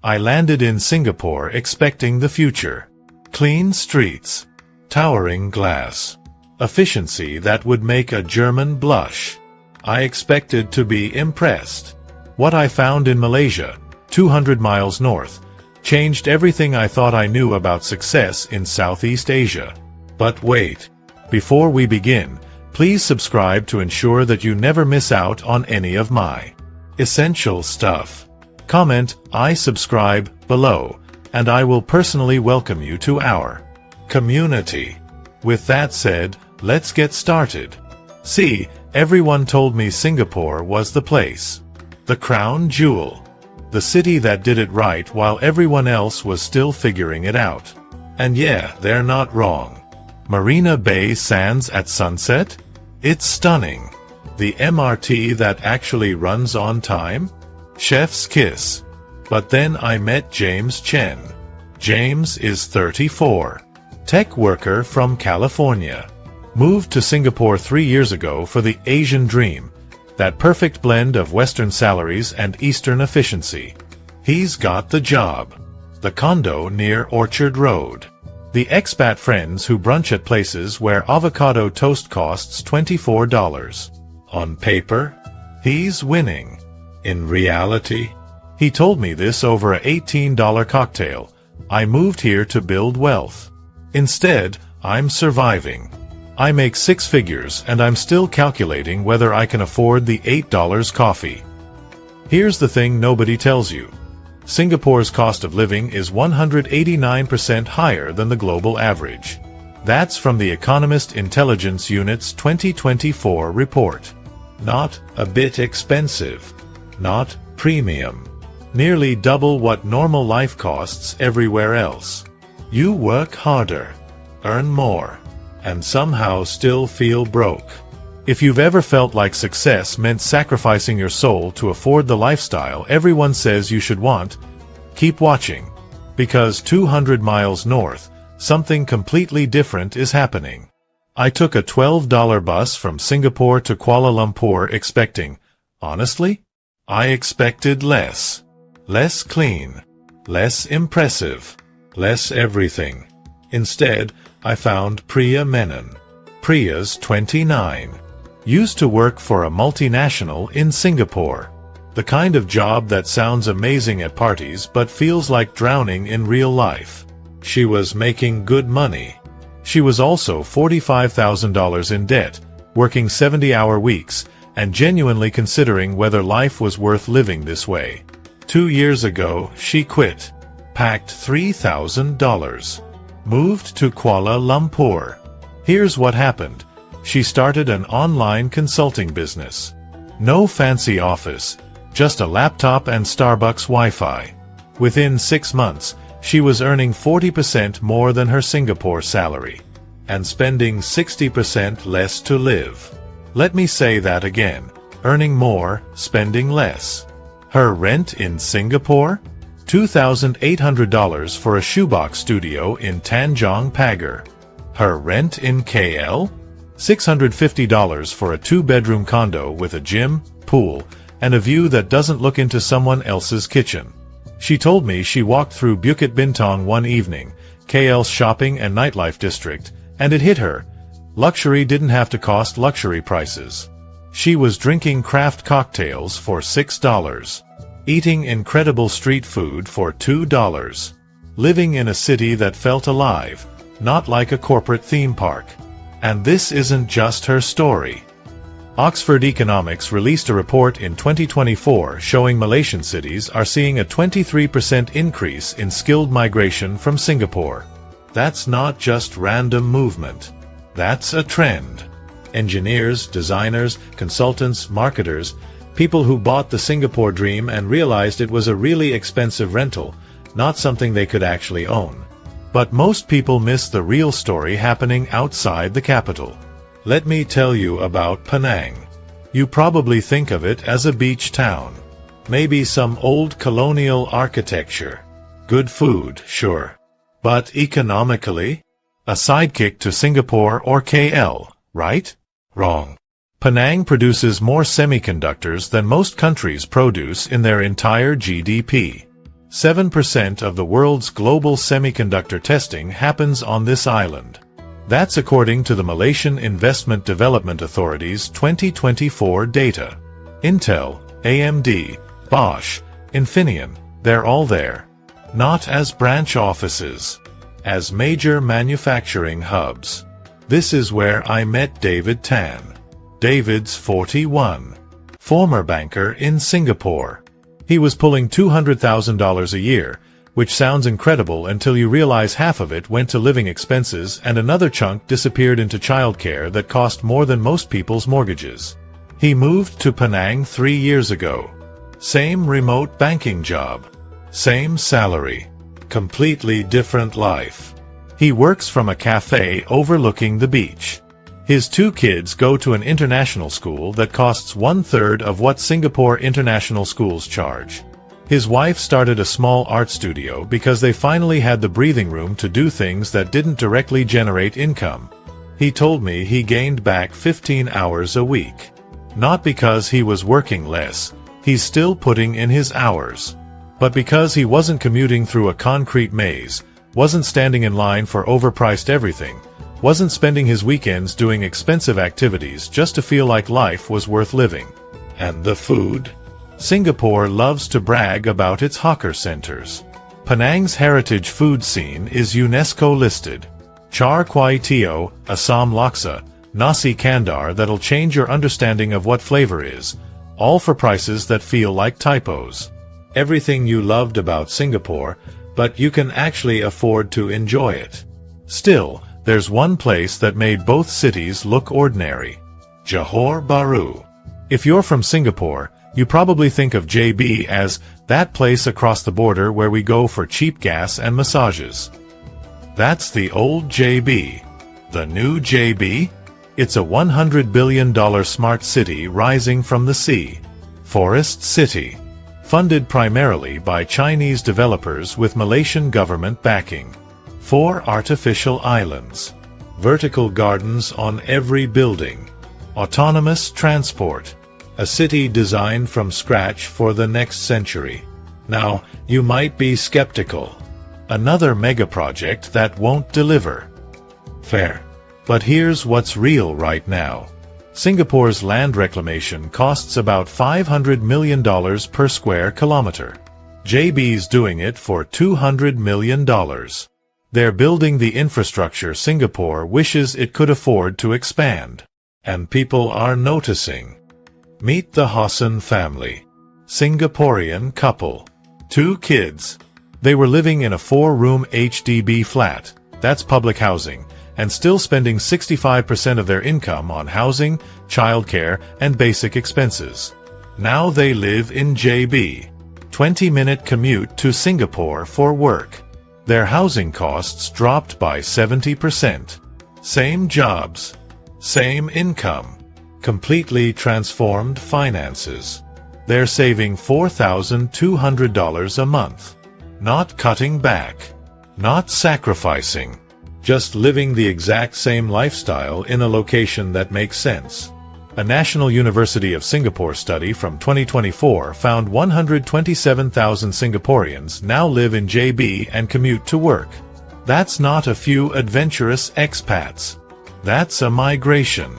I landed in Singapore expecting the future. Clean streets, towering glass, efficiency that would make a German blush. I expected to be impressed. What I found in Malaysia, 200 miles north, changed everything I thought I knew about success in Southeast Asia. But wait. Before we begin, please subscribe to ensure that you never miss out on any of my essential stuff. Comment "I subscribe" below, and I will personally welcome you to our community. With that said, let's get started. See, everyone told me Singapore was the place. The crown jewel. The city that did it right while everyone else was still figuring it out. And yeah, they're not wrong. Marina Bay Sands at sunset? It's stunning. The MRT that actually runs on time? Chef's kiss. But then I met James Chen. James is 34. Tech worker from California. Moved to Singapore 3 years ago for the Asian dream. That perfect blend of Western salaries and Eastern efficiency. He's got the job. The condo near Orchard Road. The expat friends who brunch at places where avocado toast costs $24. On paper, he's winning. In reality, he told me this over a $18 cocktail. I moved here to build wealth. Instead, I'm surviving. I make 6 figures and I'm still calculating whether I can afford the $8 coffee. Here's the thing nobody tells you. Singapore's cost of living is 189% higher than the global average. That's from the Economist Intelligence Unit's 2024 report. Not a bit expensive. Not premium. Nearly double what normal life costs everywhere else. You work harder, earn more, and somehow still feel broke. If you've ever felt like success meant sacrificing your soul to afford the lifestyle everyone says you should want, keep watching. Because 200 miles north, something completely different is happening. I took a $12 bus from Singapore to Kuala Lumpur expecting, honestly, I expected less. Less clean. Less impressive. Less everything. Instead, I found Priya Menon. Priya's 29. Used to work for a multinational in Singapore. The kind of job that sounds amazing at parties but feels like drowning in real life. She was making good money. She was also $45,000 in debt, working 70-hour weeks, and genuinely considering whether life was worth living this way. 2 years ago, she quit. Packed $3,000. Moved to Kuala Lumpur. Here's what happened. She started an online consulting business. No fancy office, just a laptop and Starbucks Wi-Fi. Within 6 months, she was earning 40% more than her Singapore salary, and spending 60% less to live. Let me say that again. Earning more, spending less. Her rent in Singapore? $2,800 for a shoebox studio in Tanjong Pagar. Her rent in KL? $650 for a 2-bedroom condo with a gym, pool, and a view that doesn't look into someone else's kitchen. She told me she walked through Bukit Bintang one evening, KL's shopping and nightlife district, and it hit her. Luxury didn't have to cost luxury prices. She was drinking craft cocktails for $6. Eating incredible street food for $2. Living in a city that felt alive, not like a corporate theme park. And this isn't just her story. Oxford Economics released a report in 2024 showing Malaysian cities are seeing a 23% increase in skilled migration from Singapore. That's not just random movement. That's a trend. Engineers, designers, consultants, marketers, people who bought the Singapore dream and realized it was a really expensive rental, not something they could actually own. But most people miss the real story happening outside the capital. Let me tell you about Penang. You probably think of it as a beach town. Maybe some old colonial architecture. Good food, sure. But economically? A sidekick to Singapore or KL, right? Wrong. Penang produces more semiconductors than most countries produce in their entire GDP. 7% of the world's global semiconductor testing happens on this island. That's according to the Malaysian Investment Development Authority's 2024 data. Intel, AMD, Bosch, Infineon, they're all there. Not as branch offices, as major manufacturing hubs. This is where I met David Tan. David's 41. Former banker in Singapore. He was pulling $200,000 a year, which sounds incredible until you realize half of it went to living expenses and another chunk disappeared into childcare that cost more than most people's mortgages. He moved to Penang 3 years ago. Same remote banking job. Same salary. Completely different life. He works from a cafe overlooking the beach. His 2 kids go to an international school that costs 1/3 of what Singapore international schools charge. His wife started a small art studio because they finally had the breathing room to do things that didn't directly generate income. He told me he gained back 15 hours a week. Not because he was working less, he's still putting in his hours. But because he wasn't commuting through a concrete maze, wasn't standing in line for overpriced everything, wasn't spending his weekends doing expensive activities just to feel like life was worth living. And the food? Singapore loves to brag about its hawker centers. Penang's heritage food scene is UNESCO listed. Char kway teow, Assam laksa, nasi kandar that'll change your understanding of what flavor is, all for prices that feel like typos. Everything you loved about Singapore, but you can actually afford to enjoy it. Still, there's one place that made both cities look ordinary. Johor Bahru. If you're from Singapore, you probably think of JB as that place across the border where we go for cheap gas and massages. That's the old JB. The new JB? It's a $100 billion smart city rising from the sea. Forest City. Funded primarily by Chinese developers with Malaysian government backing. 4 artificial islands. Vertical gardens on every building. Autonomous transport. A city designed from scratch for the next century. Now, you might be skeptical. Another mega project that won't deliver. Fair. But here's what's real right now. Singapore's land reclamation costs about $500 million per square kilometer. JB's doing it for $200 million. They're building the infrastructure Singapore wishes it could afford to expand. And people are noticing. Meet the Hassan family. Singaporean couple. 2 kids. They were living in a 4-room HDB flat, that's public housing, and still spending 65% of their income on housing, childcare, and basic expenses. Now they live in JB. 20-minute commute to Singapore for work. Their housing costs dropped by 70%. Same jobs. Same income. Completely transformed finances. They're saving $4,200 a month. Not cutting back. Not sacrificing. Just living the exact same lifestyle in a location that makes sense. A National University of Singapore study from 2024 found 127,000 Singaporeans now live in JB and commute to work. That's not a few adventurous expats. That's a migration.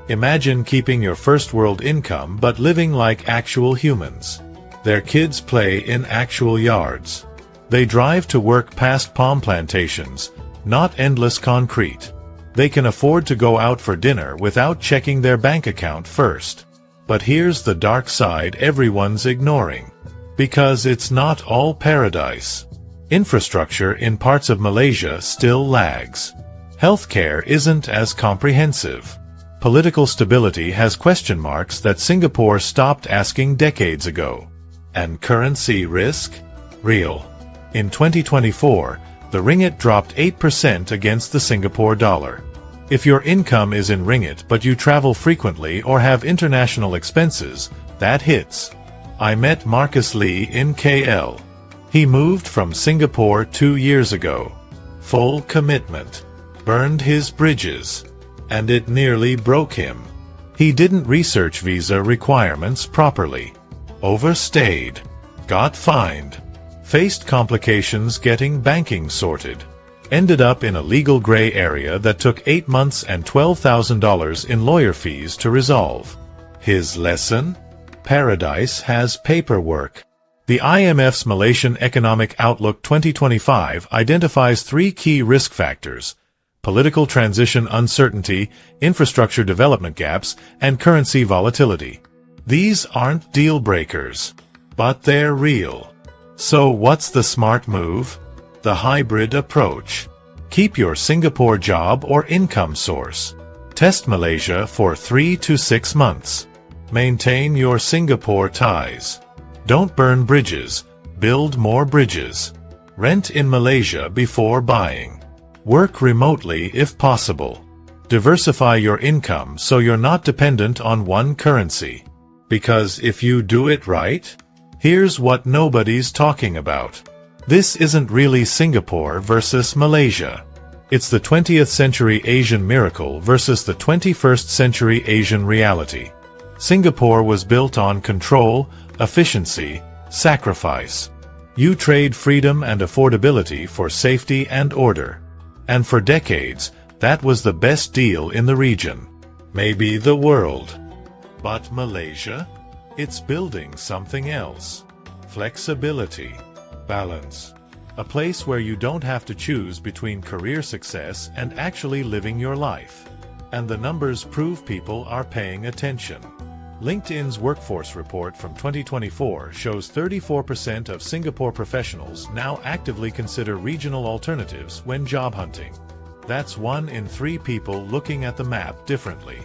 Imagine keeping your first world income but living like actual humans. Their kids play in actual yards. They drive to work past palm plantations, not endless concrete. They can afford to go out for dinner without checking their bank account first. But here's the dark side everyone's ignoring. Because it's not all paradise. Infrastructure in parts of Malaysia still lags. Healthcare isn't as comprehensive. Political stability has question marks that Singapore stopped asking decades ago. And currency risk? Real. In 2024, the ringgit dropped 8% against the Singapore dollar. If your income is in ringgit but you travel frequently or have international expenses, that hits. I met Marcus Lee in KL. He moved from Singapore 2 years ago. Full commitment. Burned his bridges. And it nearly broke him. He didn't research visa requirements properly. Overstayed. Got fined. Faced complications getting banking sorted. Ended up in a legal gray area that took 8 months and $12,000 in lawyer fees to resolve. His lesson? Paradise has paperwork. The IMF's Malaysian Economic Outlook 2025 identifies 3 key risk factors: political transition uncertainty, infrastructure development gaps, and currency volatility. These aren't deal breakers, but they're real. So what's the smart move? The hybrid approach. Keep your Singapore job or income source. Test Malaysia for 3 to 6 months. Maintain your Singapore ties. Don't burn bridges, build more bridges. Rent in Malaysia before buying. Work remotely if possible. Diversify your income so you're not dependent on one currency. Because if you do it right, here's what nobody's talking about. This isn't really Singapore versus Malaysia. It's the 20th century Asian miracle versus the 21st century Asian reality. Singapore was built on control, efficiency, sacrifice. You trade freedom and affordability for safety and order. And for decades, that was the best deal in the region. Maybe the world. But Malaysia? It's building something else. Flexibility. Balance. A place where you don't have to choose between career success and actually living your life. And the numbers prove people are paying attention. LinkedIn's workforce report from 2024 shows 34% of Singapore professionals now actively consider regional alternatives when job hunting. That's 1 in 3 people looking at the map differently.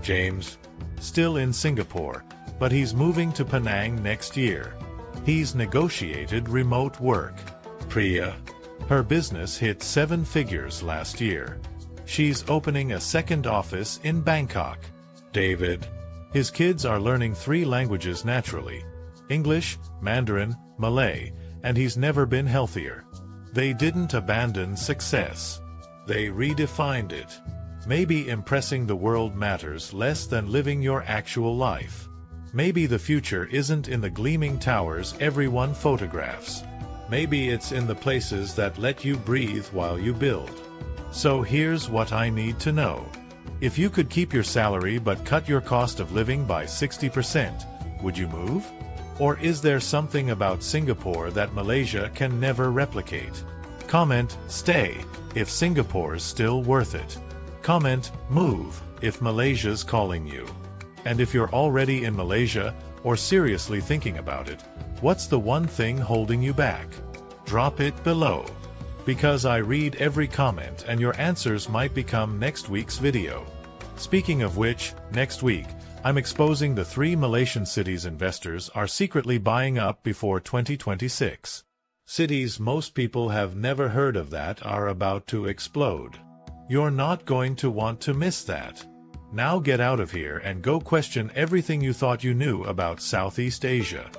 James, still in Singapore, but he's moving to Penang next year. He's negotiated remote work. Priya, her business hit 7 figures last year. She's opening a second office in Bangkok. David, his kids are learning 3 languages naturally: English, Mandarin, Malay, and he's never been healthier. They didn't abandon success. They redefined it. Maybe impressing the world matters less than living your actual life. Maybe the future isn't in the gleaming towers everyone photographs. Maybe it's in the places that let you breathe while you build. So here's what I need to know. If you could keep your salary but cut your cost of living by 60%, would you move? Or is there something about Singapore that Malaysia can never replicate? Comment, stay, if Singapore's still worth it. Comment, move, if Malaysia's calling you. And if you're already in Malaysia, or seriously thinking about it, what's the one thing holding you back? Drop it below. Because I read every comment and your answers might become next week's video. Speaking of which, next week, I'm exposing the 3 Malaysian cities investors are secretly buying up before 2026. Cities most people have never heard of that are about to explode. You're not going to want to miss that. Now get out of here and go question everything you thought you knew about Southeast Asia.